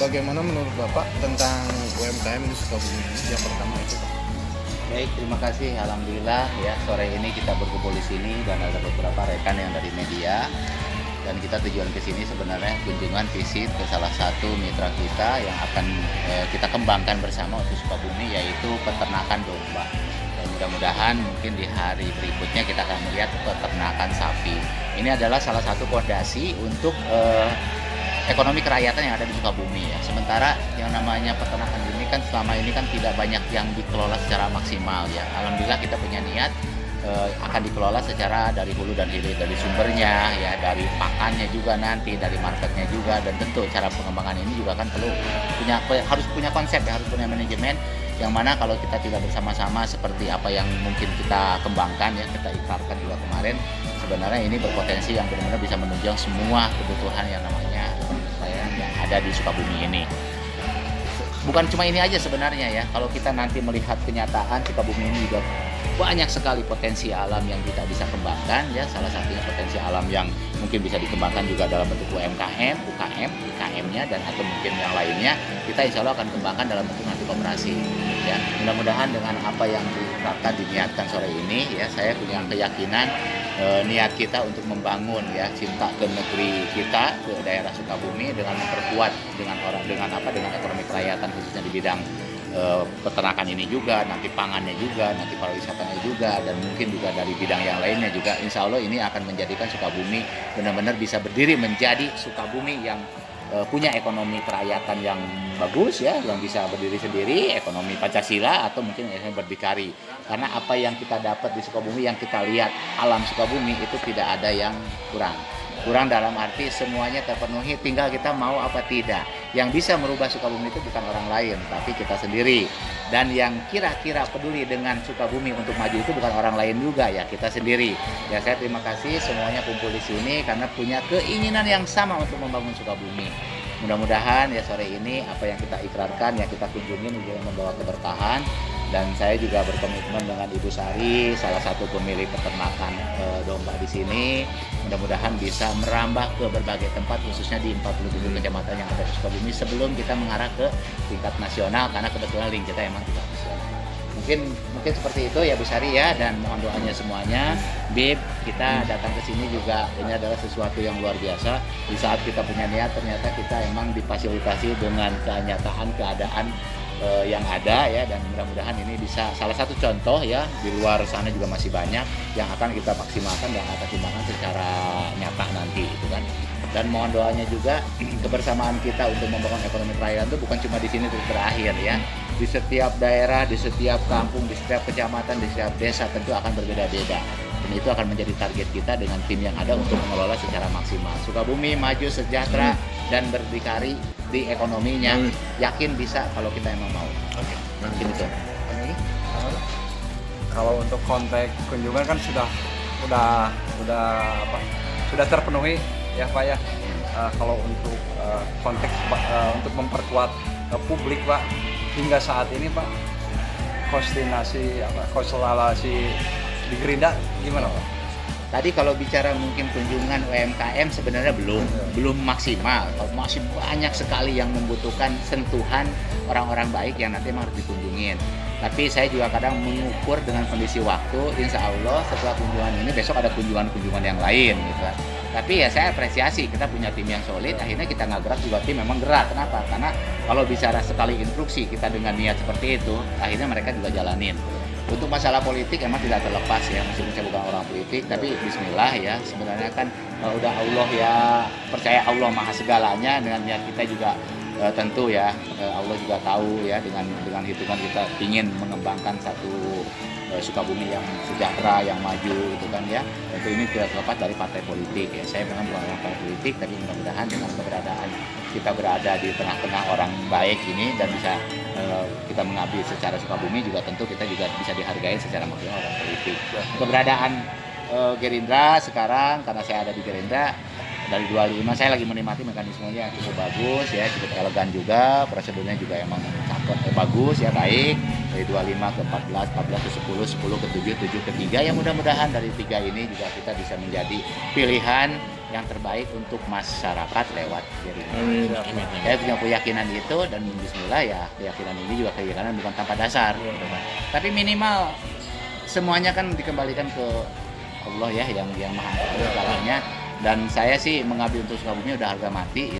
bagaimana menurut Bapak tentang UMKM di Sukabumi ini? Yang pertama itu Pak. Baik, terima kasih. Alhamdulillah ya, sore ini kita berkumpul di sini dan ada beberapa rekan yang dari media. Dan kita tujuan ke sini sebenarnya kunjungan visit ke salah satu mitra kita yang akan kita kembangkan bersama untuk Sukabumi, yaitu peternakan domba. Dan mudah-mudahan mungkin di hari berikutnya kita akan melihat peternakan sapi. Ini adalah salah satu fondasi untuk ekonomi kerakyatan yang ada di Sukabumi ya. Sementara yang namanya peternakan ini kan selama ini kan tidak banyak yang dikelola secara maksimal ya. Alhamdulillah kita punya niat akan dikelola secara dari hulu dan hilir, dari sumbernya ya, dari pakannya juga nanti, dari marketnya juga, dan tentu cara pengembangan ini juga kan harus punya konsep ya, harus punya manajemen yang mana kalau kita tidak bersama-sama seperti apa yang mungkin kita kembangkan ya, kita ikrarkan juga kemarin, sebenarnya ini berpotensi yang benar-benar bisa menunjang semua kebutuhan yang namanya yang ada di Sukabumi ini. Bukan cuma ini aja sebenarnya ya, kalau kita nanti melihat kenyataan Sukabumi ini juga banyak sekali potensi alam yang kita bisa kembangkan ya. Salah satunya potensi alam yang mungkin bisa dikembangkan juga dalam bentuk UMKM, UKM, IKM-nya dan atau mungkin yang lainnya, kita insya Allah akan kembangkan dalam bentuk nanti koperasi ya. Mudah-mudahan dengan apa yang diterapkan diniatkan sore ini ya, saya punya keyakinan niat kita untuk membangun ya cinta ke negeri kita, ke daerah Sukabumi dengan memperkuat dengan ekonomi kerakyatan khususnya di bidang peternakan ini juga, nanti pangannya juga, nanti pariwisatanya juga, dan mungkin juga dari bidang yang lainnya juga. Insya Allah ini akan menjadikan Sukabumi benar-benar bisa berdiri menjadi Sukabumi yang punya ekonomi kerakyatan yang bagus ya, yang bisa berdiri sendiri, ekonomi Pancasila atau mungkin yang berdikari. Karena apa yang kita dapat di Sukabumi, yang kita lihat alam Sukabumi itu tidak ada yang kurang. Kurang dalam arti semuanya terpenuhi, tinggal kita mau apa tidak. Yang bisa merubah Sukabumi itu bukan orang lain, tapi kita sendiri. Dan yang kira-kira peduli dengan Sukabumi untuk maju itu bukan orang lain juga ya, kita sendiri. Ya, saya terima kasih semuanya kumpul di sini karena punya keinginan yang sama untuk membangun Sukabumi. Mudah-mudahan ya sore ini apa yang kita ikrarkan, yang kita kunjungi juga membawa keberkahan. Dan saya juga berkomitmen dengan Ibu Sari, salah satu pemilik peternakan domba di sini. Mudah-mudahan bisa merambah ke berbagai tempat, khususnya di 47 kecamatan yang ada di Sukabumi sebelum kita mengarah ke tingkat nasional, karena kebetulan link kita emang tingkat nasional. Mungkin seperti itu ya Bu Sari ya, dan mohon doanya semuanya. Bib, kita datang ke sini juga ini adalah sesuatu yang luar biasa. Di saat kita punya niat, ternyata kita emang difasilitasi dengan kenyataan keadaan yang ada ya, dan mudah-mudahan ini bisa salah satu contoh ya, di luar sana juga masih banyak yang akan kita maksimalkan dan akan kembangkan secara nyata nanti itu kan. Dan mohon doanya juga kebersamaan kita untuk membangun ekonomi kerakyatan itu bukan cuma di sini terus berakhir ya. Di setiap daerah, di setiap kampung, di setiap kecamatan, di setiap desa tentu akan berbeda-beda. Dan itu akan menjadi target kita dengan tim yang ada untuk mengelola secara maksimal. Sukabumi maju sejahtera dan berdikari di ekonominya, yakin bisa kalau kita emang mau. Oke. Mungkin itu. Kalau untuk konteks kunjungan kan sudah terpenuhi ya Pak ya. Kalau untuk konteks untuk memperkuat publik Pak, hingga saat ini Pak, konstelasi di Gerindra gimana Pak? Tadi kalau bicara mungkin kunjungan UMKM sebenarnya belum maksimal. Masih banyak sekali yang membutuhkan sentuhan orang-orang baik yang nanti memang harus dikunjungin. Tapi saya juga kadang mengukur dengan kondisi waktu. Insya Allah setelah kunjungan ini besok ada kunjungan-kunjungan yang lain gitu. Tapi ya saya apresiasi kita punya tim yang solid. Akhirnya kita nggak gerak juga tim memang gerak. Kenapa? Karena kalau bicara sekali instruksi kita dengan niat seperti itu, akhirnya mereka juga jalanin. Untuk masalah politik emang tidak terlepas ya, meskipun saya bukan orang politik, tapi bismillah ya, sebenarnya kan udah Allah ya, percaya Allah maha segalanya, dengan niat kita juga tentu ya, Allah juga tahu ya, dengan hitungan kita ingin mengembangkan satu Sukabumi yang sejahtera, yang maju gitu kan ya. Tentu ini tidak terlepas dari partai politik ya. Saya memang bukan orang partai politik, tapi mudah-mudahan dengan keberadaan kita berada di tengah-tengah orang baik ini dan bisa kita mengabdi secara Sukabumi, juga tentu kita juga bisa dihargai secara maksimal orang politik. Keberadaan Gerindra sekarang, karena saya ada di Gerindra dari 25, saya lagi menikmati mekanismenya yang cukup bagus ya, cukup elegan juga, prosedurnya juga emang bagus ya, baik. Dari 25 ke 14, 14 ke 10, 10 ke 7, 7 ke 3, ya mudah-mudahan dari 3 ini juga kita bisa menjadi pilihan yang terbaik untuk masyarakat lewat jaringan. Amin. Siap. Amin. Amin. Saya punya keyakinan itu, dan bismillah ya keyakinan ini juga keyakinan bukan tanpa dasar. Iya. Gitu kan. Tapi minimal semuanya kan dikembalikan ke Allah ya, yang maha mengetahui segalanya. Dan saya sih mengabdi untuk Sukabumi udah harga mati.